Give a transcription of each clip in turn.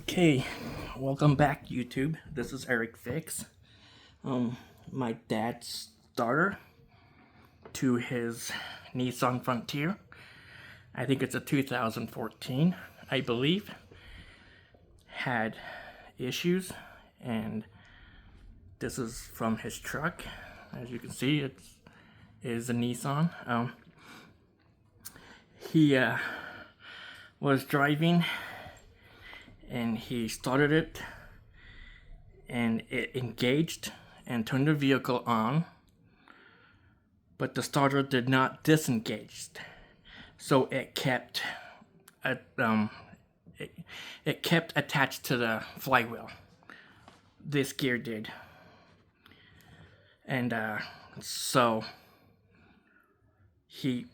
Okay, welcome back YouTube. This is Eric Fix. My dad's starter to his Nissan Frontier. I think it's a 2014, I believe. Had issues, and this is from his truck. As you can see, it is a Nissan. He was driving and he started it and it engaged and turned the vehicle on, but the starter did not disengage, so it kept it kept attached to the flywheel. This gear did, and so he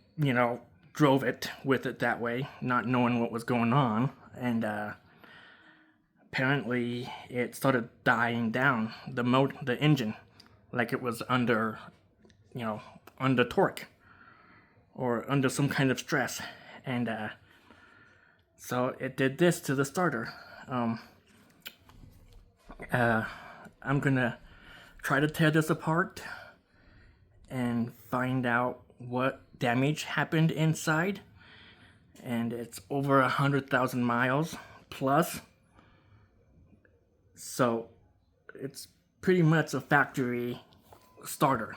drove it with it that way, not knowing what was going on, and apparently it started dying down, the engine, like it was under torque or under some kind of stress, and so it did this to the starter. I'm gonna try to tear this apart and find out what damage happened inside, and it's over 100,000 miles plus. So it's pretty much a factory starter,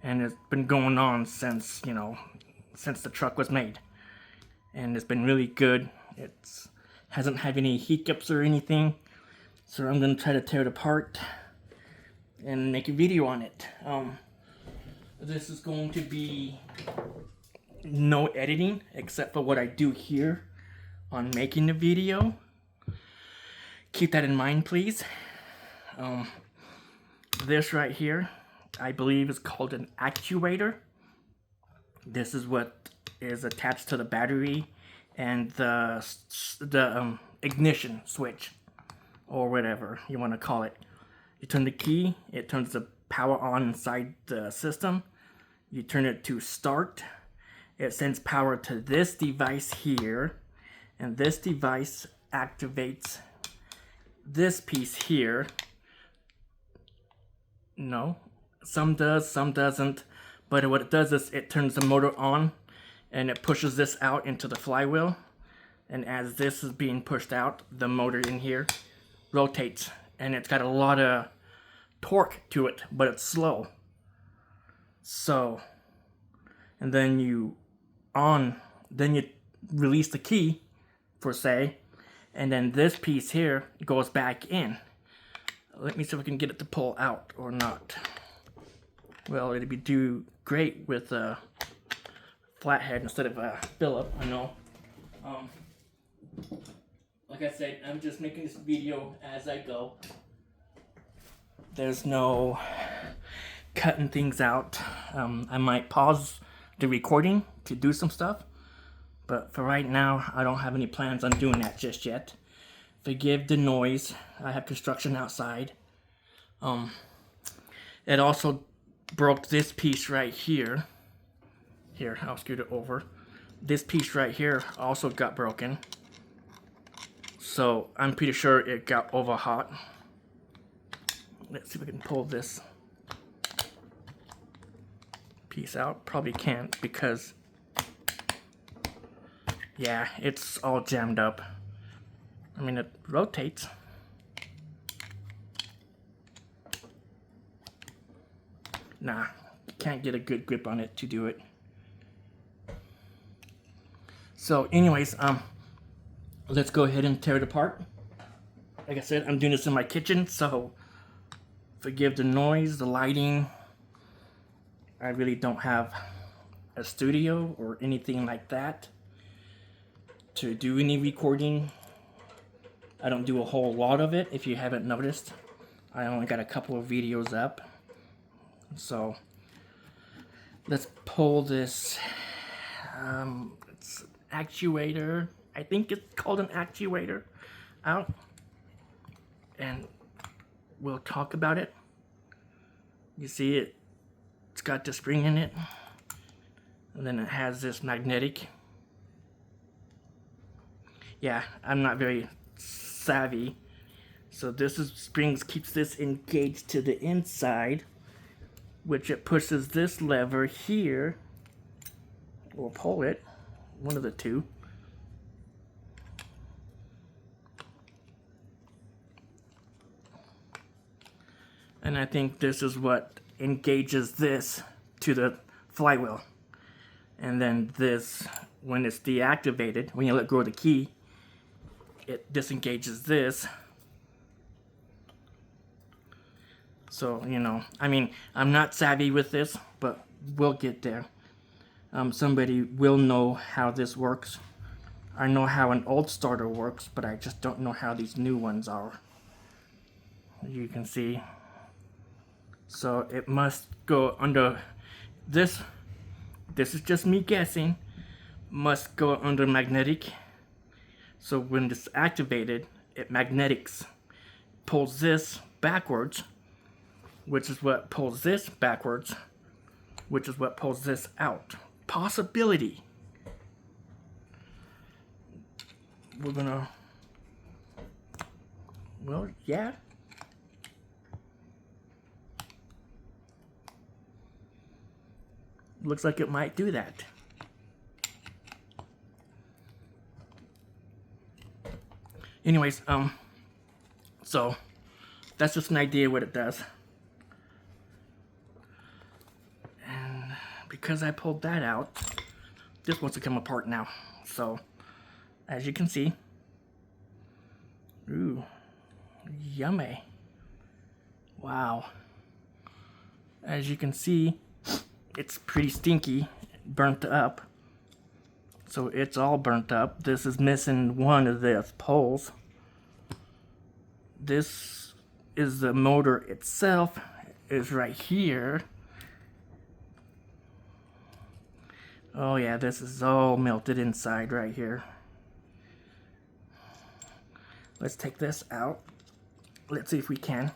and it's been going on since the truck was made, and it's been really good. It hasn't had any hiccups or anything, so I'm gonna try to tear it apart and make a video on it. This is going to be no editing except for what I do here on making the video. Keep that in mind, please. This right here, I believe, is called an actuator. This is what is attached to the battery and the ignition switch, or whatever you want to call it. You turn the key, it turns the power on inside the system. You turn it to start. It sends power to this device here, and this device activates this piece here. No, some does, some doesn't, but what it does is it turns the motor on and it pushes this out into the flywheel, and as this is being pushed out, the motor in here rotates, and it's got a lot of torque to it, but it's slow. So, and then you release the key, per se, and then this piece here goes back in. Let me see if I can get it to pull out or not. Well, it'd be do great with a flathead instead of a Phillip, I know. Like I said, I'm just making this video as I go. There's no cutting things out. I might pause the recording to do some stuff, but for right now, I don't have any plans on doing that just yet. Forgive the noise. I have construction outside. It also broke this piece right here. Here, I'll scoot it over. This piece right here also got broken. So I'm pretty sure it got over hot. Let's see if we can pull this piece out. Probably can't because, yeah, it's all jammed up. I mean, it rotates. Nah, can't get a good grip on it to do it. So anyways, let's go ahead and tear it apart. Like I said, I'm doing this in my kitchen, so forgive the noise, the lighting. I really don't have a studio or anything like that to do any recording. I don't do a whole lot of it, if you haven't noticed. I only got a couple of videos up. So let's pull this it's actuator, I think it's called an actuator, out, and we'll talk about it. You see it's got the spring in it, and then it has this magnetic. Yeah, I'm not very savvy. So this is springs keeps this engaged to the inside, which it pushes this lever here, or pull it, one of the two. And I think this is what engages this to the flywheel. And then this, when it's deactivated, when you let go of the key, it disengages this. So, you know, I mean, I'm not savvy with this, but we'll get there. Somebody will know how this works. I know how an old starter works, but I just don't know how these new ones are. You can see. So it must go under this. This is just me guessing. Must go under magnetic. So when it's activated, it magnetics pulls this backwards, which is what pulls this backwards, which is what pulls this out. Possibility. We're gonna, well, yeah. Looks like it might do that. Anyways, so that's just an idea what it does. And because I pulled that out, this wants to come apart now. So, as you can see, ooh, yummy. Wow. As you can see, it's pretty stinky, burnt up. So it's all burnt up. This is missing one of the poles. This is the motor itself, is right here. Oh yeah, this is all melted inside right here. Let's take this out. Let's see if we can.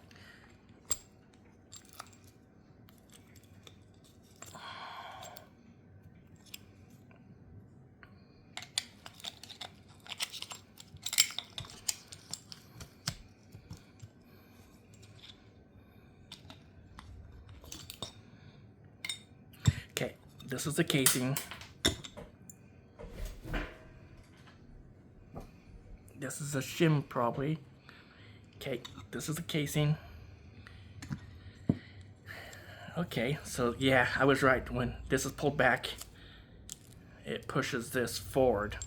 Okay, this is the casing. This is a shim probably. Okay, this is the casing. Okay, so yeah, I was right. When this is pulled back, it pushes this forward.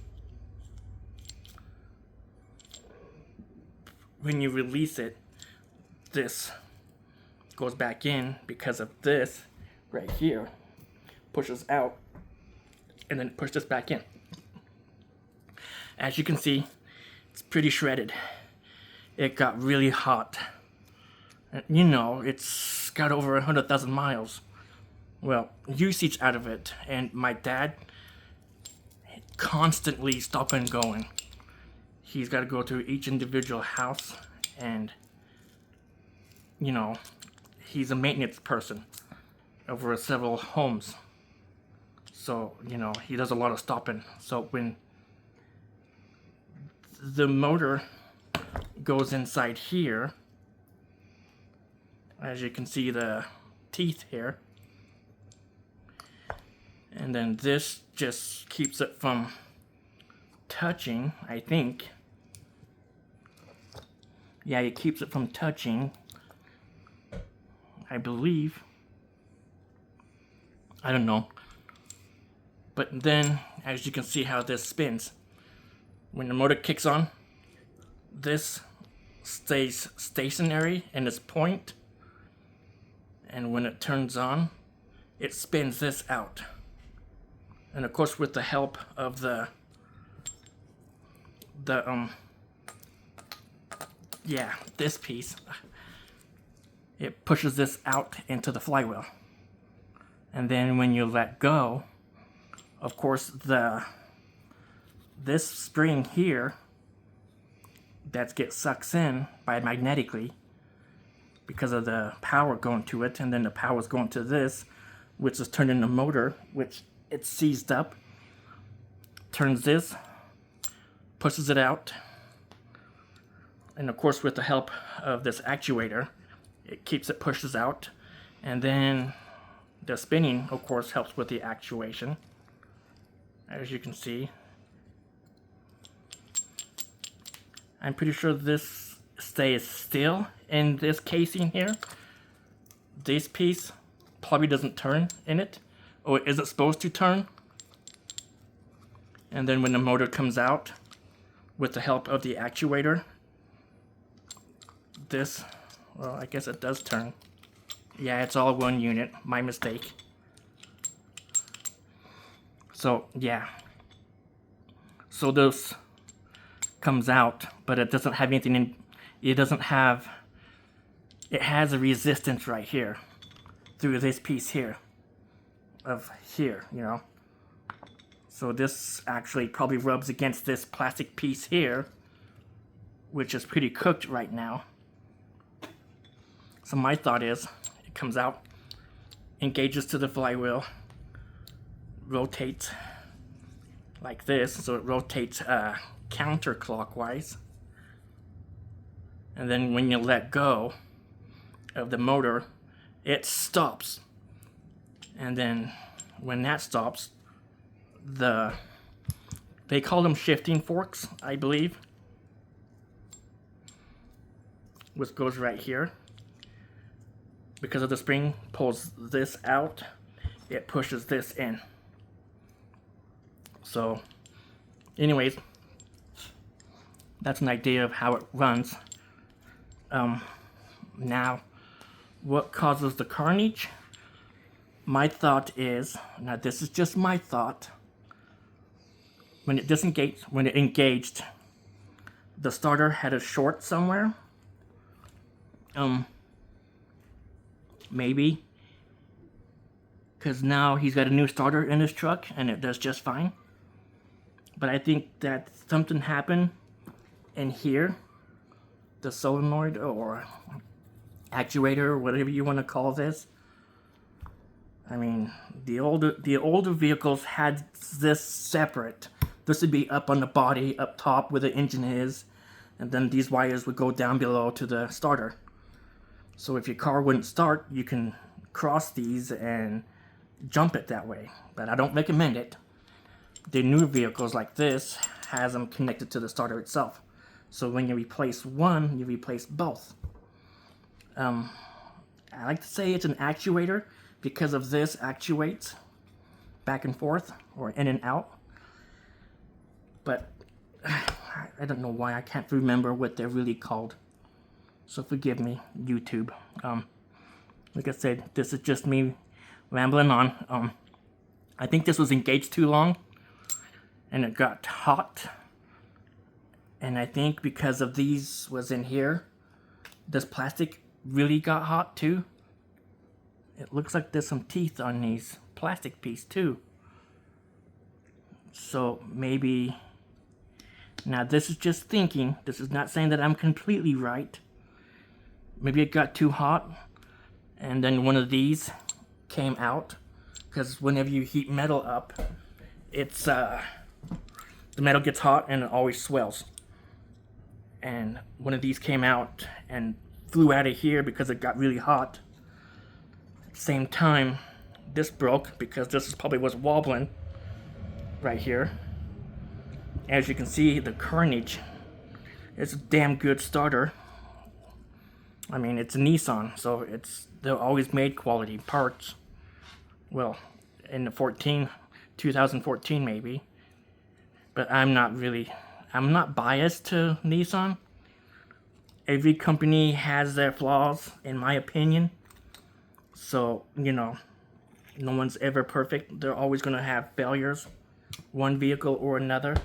When you release it, this goes back in because of this right here. Pushes out and then push this back in. As you can see, it's pretty shredded. It got really hot. You know, it's got over 100,000 miles. Well, usage out of it. And my dad constantly stopping and going. He's got to go to each individual house, and you know, he's a maintenance person over several homes. So, you know, he does a lot of stopping. So when the motor goes inside here, as you can see the teeth here, and then this just keeps it from touching, I think. Yeah, it keeps it from touching, I believe. I don't know. But then, as you can see how this spins, when the motor kicks on, this stays stationary in its point, and when it turns on, it spins this out. And of course, with the help of this piece, it pushes this out into the flywheel. And then when you let go, of course, this spring here that gets sucked in by magnetically because of the power going to it, and then the power is going to this, which is turning the motor, which it's seized up, turns this, pushes it out, And of course with the help of this actuator, it keeps it pushes out. And then the spinning, of course, helps with the actuation, as you can see. I'm pretty sure this stays still in this casing here. This piece probably doesn't turn in it, or is it supposed to turn? And then when the motor comes out, with the help of the actuator, this, well, I guess it does turn. Yeah, it's all one unit, my mistake. So, yeah. So this comes out, but it doesn't have anything in, it doesn't have, it has a resistance right here, through this piece here, of here, you know. So this actually probably rubs against this plastic piece here, which is pretty cooked right now. So my thought is, it comes out, engages to the flywheel, rotates like this, so it rotates counterclockwise. And then when you let go of the motor, it stops. And then when that stops, they call them shifting forks, I believe, which goes right here. Because of the spring pulls this out, it pushes this in. So anyways, that's an idea of how it runs. Now, what causes the carnage? My thought is, now this is just my thought, when it engaged, the starter had a short somewhere. Maybe, because now he's got a new starter in his truck and it does just fine. But I think that something happened in here, the solenoid or actuator or whatever you want to call this. I mean, the older vehicles had this separate. This would be up on the body, up top where the engine is, and then these wires would go down below to the starter. So if your car wouldn't start, you can cross these and jump it that way. But I don't recommend it. The new vehicles like this has them connected to the starter itself. So when you replace one, you replace both. I like to say it's an actuator because of this actuates back and forth or in and out. But I don't know why I can't remember what they're really called. So forgive me, YouTube. Like I said, this is just me rambling on. I think this was engaged too long and it got hot. And I think because of these was in here, this plastic really got hot too. It looks like there's some teeth on these plastic piece too. So maybe, now this is just thinking, this is not saying that I'm completely right. Maybe it got too hot and then one of these came out, because whenever you heat metal up, it's the metal gets hot and it always swells. And one of these came out and flew out of here because it got really hot. At the same time, this broke because this probably was wobbling right here. As you can see, the carnage. It's a damn good starter. I mean, it's a Nissan, so they're always made quality parts. Well, in the 2014 maybe. But I'm not biased to Nissan. Every company has their flaws, in my opinion. So, you know, no one's ever perfect. They're always going to have failures, one vehicle or another.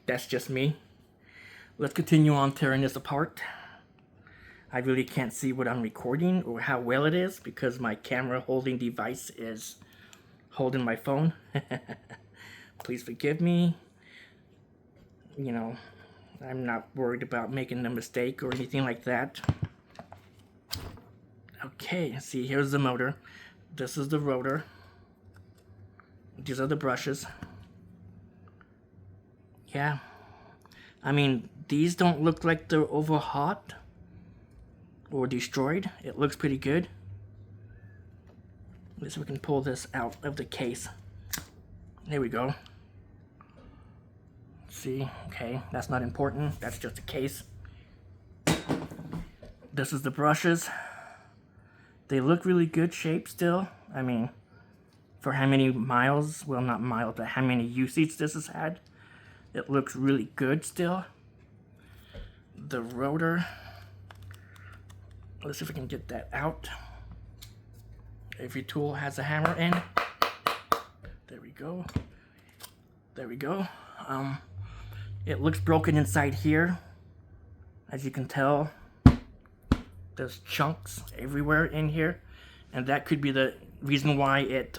That's just me. Let's continue on tearing this apart. I really can't see what I'm recording or how well it is because my camera holding device is holding my phone. Please forgive me. You know, I'm not worried about making a mistake or anything like that. Okay, see, here's the motor. This is the rotor. These are the brushes. Yeah, I mean, These don't look like they're overhot or destroyed. It looks pretty good. Let's see if we can pull this out of the case. There we go. See, okay, that's not important. That's just a case. This is the brushes. They look really good shape still. I mean, for how many miles, well not miles, but how many usage this has had, it looks really good still. The rotor, let's see if we can get that out. Every tool has a hammer in. There we go. There we go. It looks broken inside here. As you can tell, there's chunks everywhere in here, and that could be the reason why it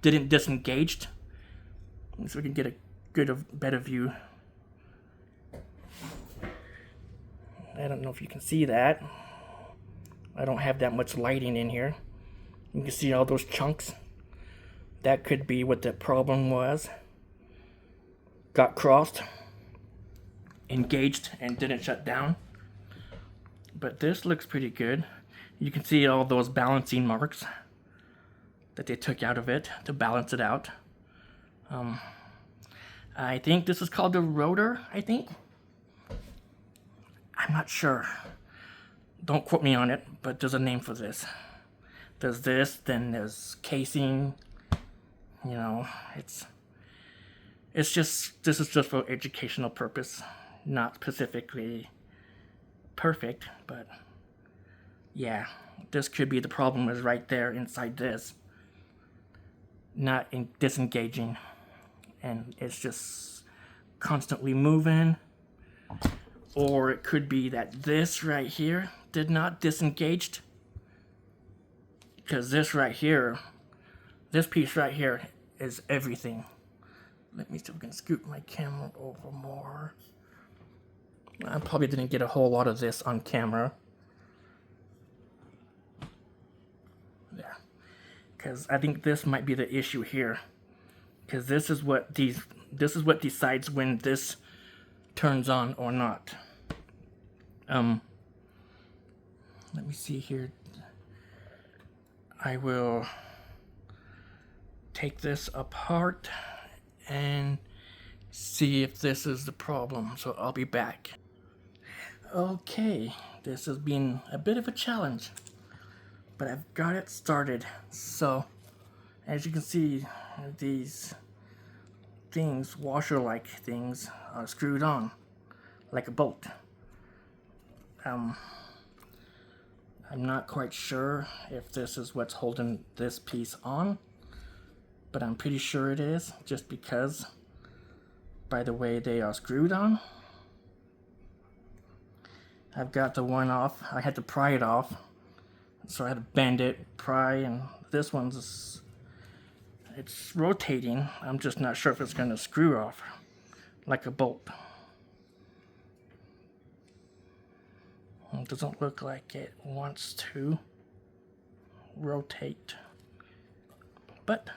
didn't disengage. So we can get a better view. I don't know if you can see that. I don't have that much lighting in here. You can see all those chunks. That could be what the problem was. Got crossed, engaged, and didn't shut down. But this looks pretty good. You can see all those balancing marks that they took out of it to balance it out. I think this is called the rotor, I think. I'm not sure. Don't quote me on it, but there's a name for this. There's this, then there's casing. You know, it's just, this is just for educational purpose, not specifically perfect, but yeah, this could be the problem, is right there inside this, not disengaging, and it's just constantly moving. Or it could be that this right here did not disengage, because this right here, this piece right here is everything. Let me see if I can scoot my camera over more. I probably didn't get a whole lot of this on camera. There. Because I think this might be the issue here. Because this is what decides when this turns on or not. Let me see here. I will take this apart and see if this is the problem. So I'll be back. Okay, this has been a bit of a challenge, but I've got it started. So as you can see, these things, washer-like things, are screwed on like a bolt. I'm not quite sure if this is what's holding this piece on, but I'm pretty sure it is, just because by the way they are screwed on. I've got the one off. I had to pry it off, so I had to bend it, pry, and this one's, it's rotating. I'm just not sure if it's going to screw off like a bolt. It doesn't look like it wants to rotate, but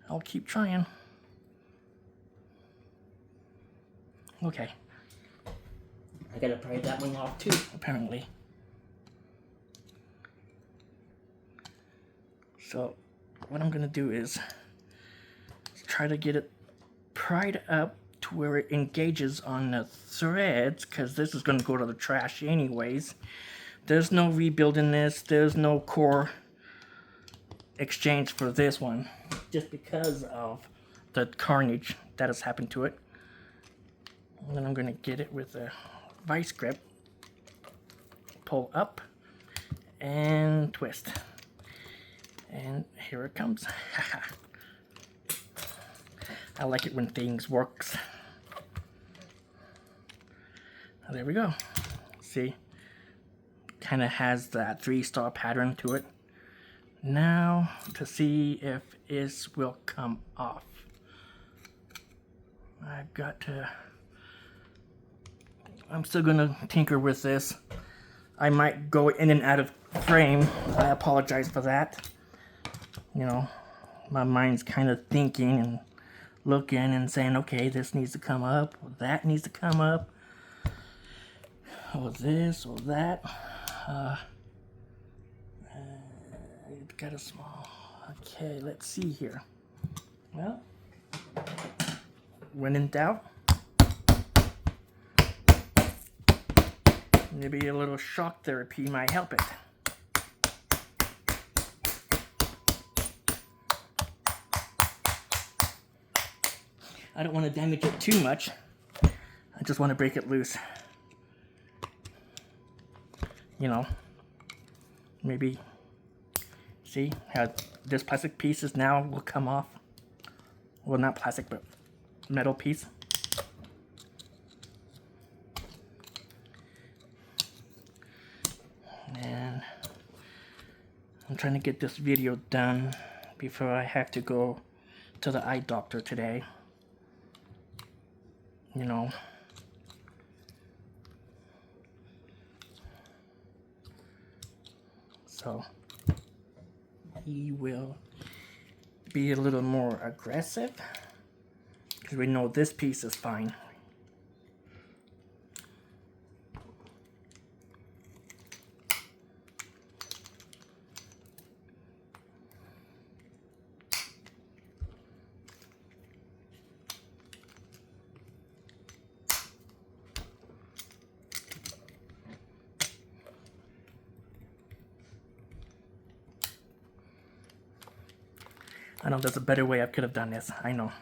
I'll keep trying. Okay. I gotta pry that one off too, apparently. So what I'm gonna do is try to get it pried up to where it engages on the threads, because this is gonna go to the trash anyways. There's no rebuilding this. There's no core exchange for this one, just because of the carnage that has happened to it. And then I'm gonna get it with a vice grip, pull up and twist, and here it comes. I like it when things works. There we go. See, kind of has that 3-star pattern to it. Now to see if this will come off, I've got to, I'm still gonna tinker with this. I might go in and out of frame. I apologize for that. You know, my mind's kind of thinking and looking and saying, okay, this needs to come up, that needs to come up. or this or that. It got a small. Okay, let's see here. Well, when in doubt, maybe a little shock therapy might help it. I don't want to damage it too much. I just want to break it loose. You know, maybe see how this plastic piece is now will come off. Well, not plastic, but metal piece. And I'm trying to get this video done before I have to go to the eye doctor today. You know. So he will be a little more aggressive because we know this piece is fine. I know there's a better way I could have done this. I know.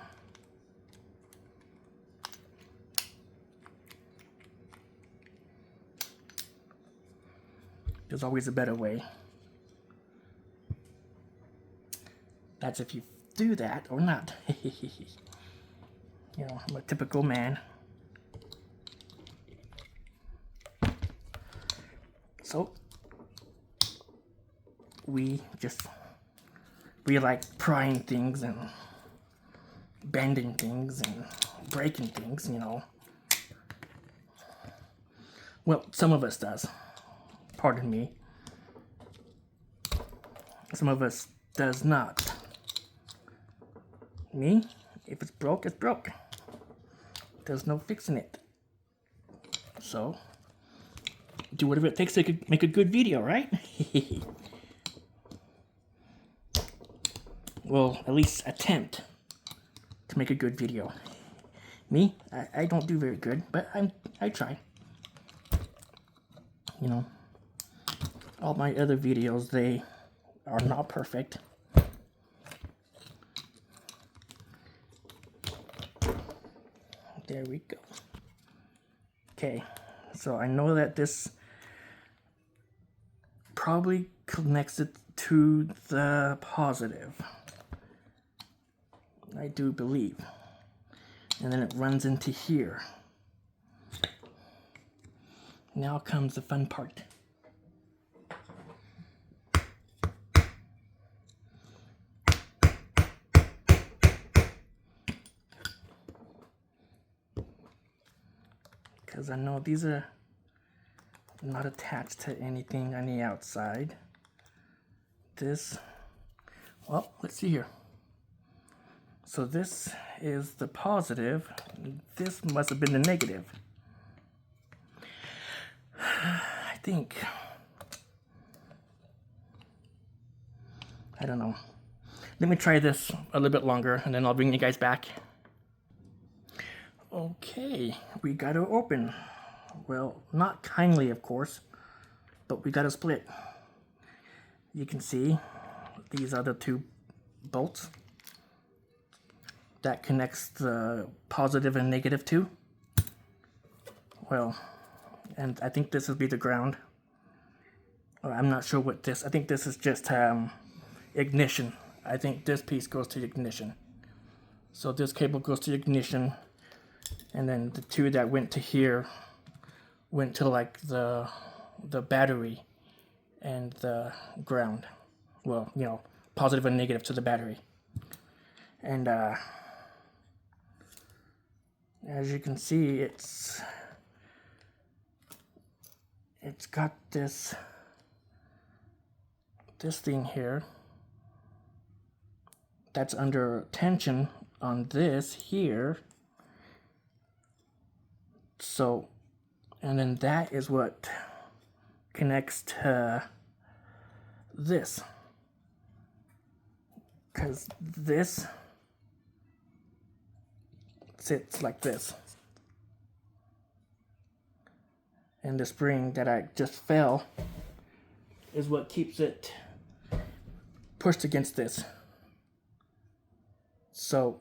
There's always a better way. That's if you do that or not. You know, I'm a typical man. So, we like prying things and bending things and breaking things, you know. Well, some of us does. Pardon me. Some of us does not. Me, if it's broke, it's broke. There's no fixing it. So, do whatever it takes to make a good video, right? Well, at least attempt to make a good video. Me, I don't do very good, but I try. You know, all my other videos, they are not perfect. There we go. Okay, so I know that this probably connects it to the positive. I do believe. And then it runs into here. Now comes the fun part. Because I know these are not attached to anything on the outside. This, well, let's see here. So this is the positive. This must have been the negative. I think. I don't know. Let me try this a little bit longer and then I'll bring you guys back. Okay, we got to open. Well, not kindly, of course, but we got to split. You can see these are the two bolts that connects the positive and negative to. Well, and I think this would be the ground. I'm not sure what this, I think this is just ignition. I think this piece goes to ignition. So this cable goes to ignition, and then the two that went to here went to like the battery and the ground. Well, you know, positive and negative to the battery. And as you can see, it's got this thing here that's under tension on this here. So And then that is what connects to this. Because this sits like this. And the spring that I just fell is what keeps it pushed against this. So,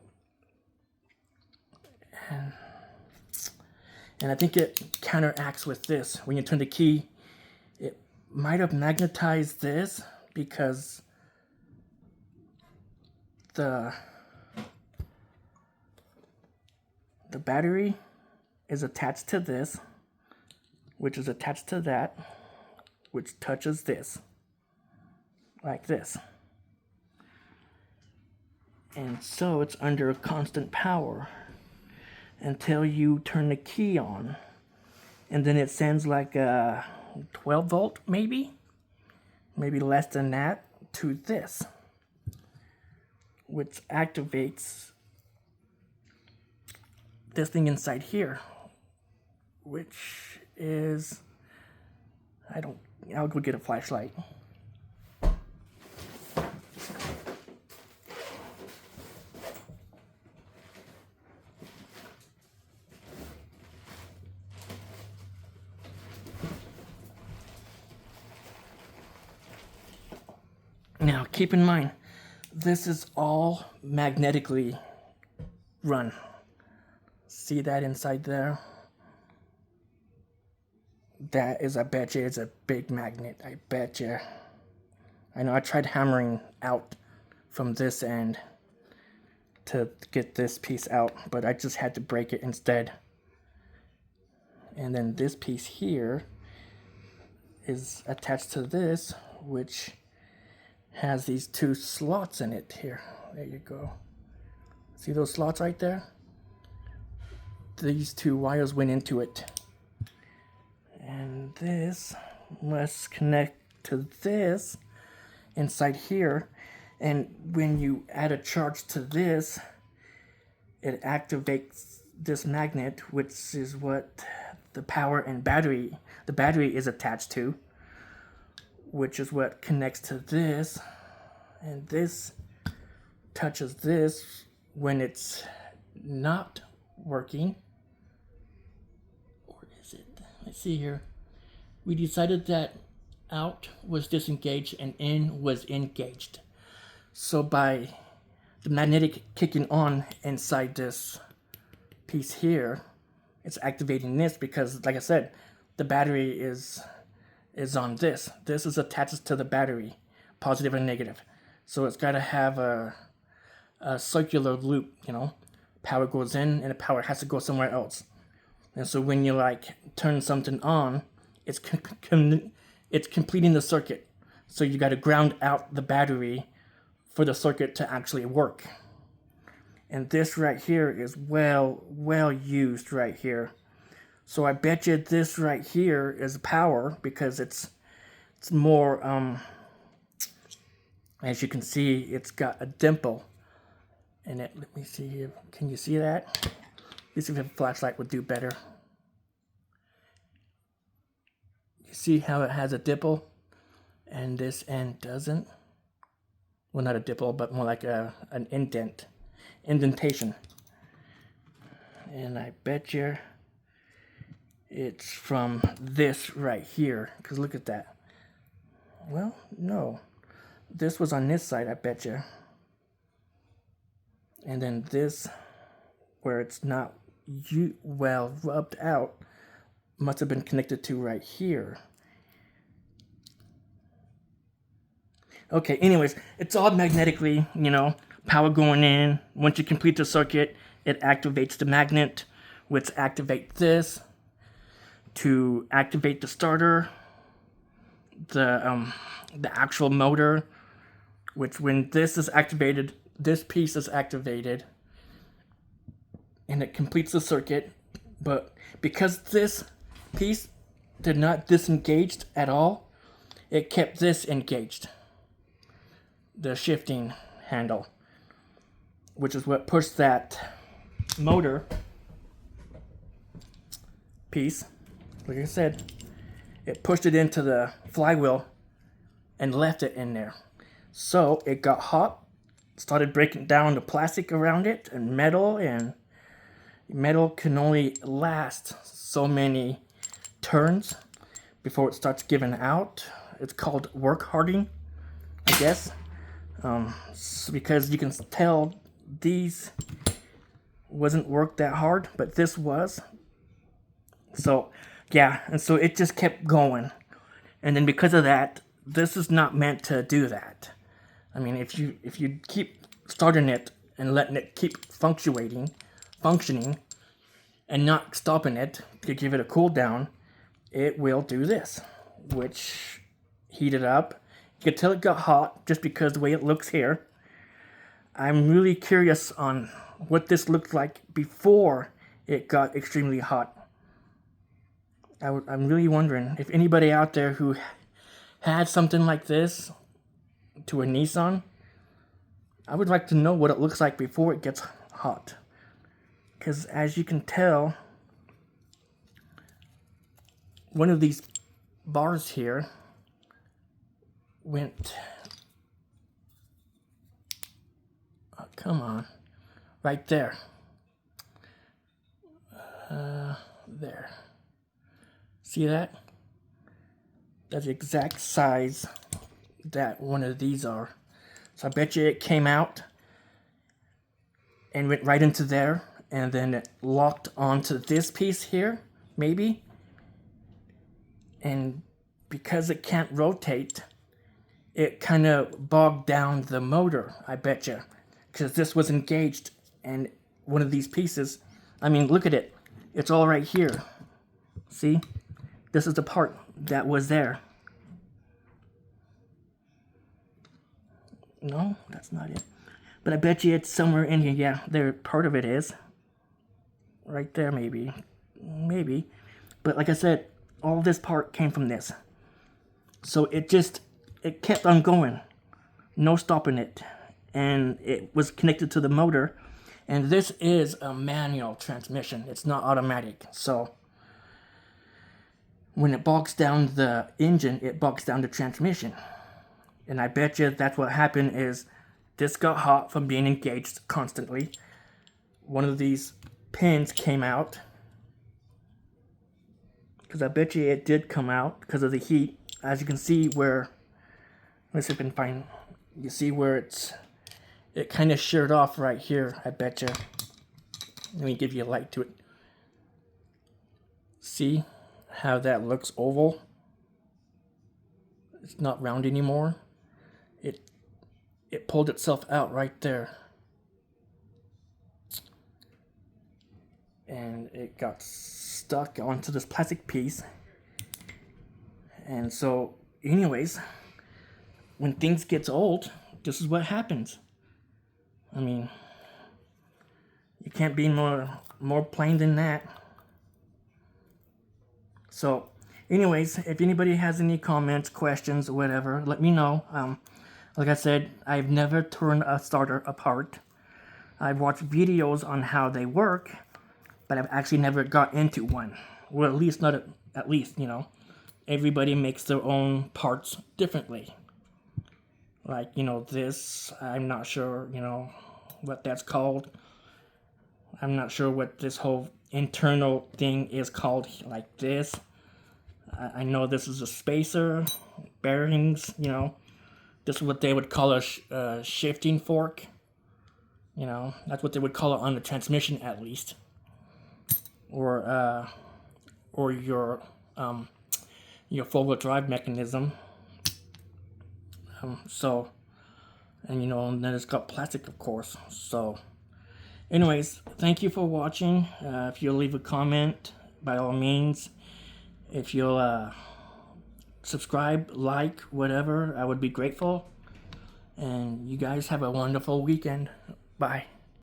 and I think it counteracts with this. When you turn the key, it might have magnetized this because the battery is attached to this, which is attached to that, which touches this, like this. And so it's under constant power until you turn the key on. And then it sends like a 12 volt, maybe less than that, to this, which activates this thing inside here, which is, I'll go get a flashlight. Now, keep in mind, this is all magnetically run. See that inside there? That is, I bet you, is a big magnet. I bet you. I know I tried hammering out from this end to get this piece out, but I just had to break it instead. And then this piece here is attached to this, which has these two slots in it here. There you go. See those slots right there? These two wires went into it. And this must connect to this inside here. And when you add a charge to this, it activates this magnet, which is what the power and the battery is attached to, which is what connects to this. And this touches this when it's not working. Or is it? Let's see here. We decided that out was disengaged and in was engaged. So by the magnetic kicking on inside this piece here, it's activating this because, like I said, the battery is on this. This is attached to the battery, positive and negative. So it's got to have a circular loop, you know. Power goes in and the power has to go somewhere else. And so when you like turn something on, it's completing the circuit. So you got to ground out the battery for the circuit to actually work. And this right here is well used right here. So I bet you this right here is power because it's more, as you can see, it's got a dimple in it. Let me see here. Can you see that? Let's see if a flashlight would do better. You see how it has a dimple and this end doesn't? Well, not a dimple, but more like an indentation. And I bet you it's from this right here, because look at that. Well, no. This was on this side, I bet you. And then this, where it's not well rubbed out, must have been connected to right here. Okay, anyways, it's all magnetically, you know, power going in. Once you complete the circuit, it activates the magnet, which activates this to activate the starter, the actual motor, which when this is activated, this piece is activated, and it completes the circuit. But because this piece did not disengage at all, it kept this engaged. The shifting handle, which is what pushed that motor piece like I said, it pushed it into the flywheel and left it in there. So it got hot, started breaking down the plastic around it and metal can only last so many turns before it starts giving out. It's called work hardening, I guess. Because you can tell these wasn't worked that hard, but this was. So yeah, and so it just kept going. And then because of that, this is not meant to do that. I mean, if you keep starting it and letting it keep functioning, and not stopping it to give it a cool down, it will do this, which heated up. You can tell it got hot just because the way it looks here. I'm really curious on what this looked like before it got extremely hot. I'm really wondering if anybody out there who had something like this to a Nissan, I would like to know what it looks like before it gets hot. Because as you can tell, one of these bars here went, oh, come on, right there. There. See that? That's the exact size that one of these are. So I bet you it came out and went right into there, and then it locked onto this piece here, maybe. And because it can't rotate, it kind of bogged down the motor, I bet you. Because this was engaged, and one of these pieces, I mean, look at it. It's all right here. See? This is the part that was there. No, that's not it. But I bet you it's somewhere in here. Yeah, there, part of it is. Right there, maybe. Maybe. But like I said, all this part came from this. So it kept on going. No stopping it. And it was connected to the motor. And this is a manual transmission. It's not automatic. So when it bogs down the engine, it bogs down the transmission. And I bet you that's what happened is this got hot from being engaged constantly. One of these pins came out. Because I bet you it did come out because of the heat. As you can see where, let's see if I can find, you see where it kind of sheared off right here, I bet you. Let me give you a light to it. See how that looks oval? It's not round anymore. It pulled itself out right there. And it got stuck onto this plastic piece. And so, anyways, when things gets old, this is what happens. I mean, you can't be more plain than that. So, anyways, if anybody has any comments, questions, or whatever, let me know. Like I said, I've never torn a starter apart. I've watched videos on how they work, but I've actually never got into one. Well, at least not at least, you know. Everybody makes their own parts differently. Like, you know, this, I'm not sure, you know, what that's called. I'm not sure what this whole internal thing is called like this. I know this is a spacer, bearings, you know. This is what they would call a shifting fork. You know, that's what they would call it on the transmission at least. Or your four-wheel drive mechanism. So, and you know, and then it's got plastic, of course. So, anyways, thank you for watching. If you'll leave a comment, by all means. If you'll subscribe, like, whatever, I would be grateful. And you guys have a wonderful weekend. Bye.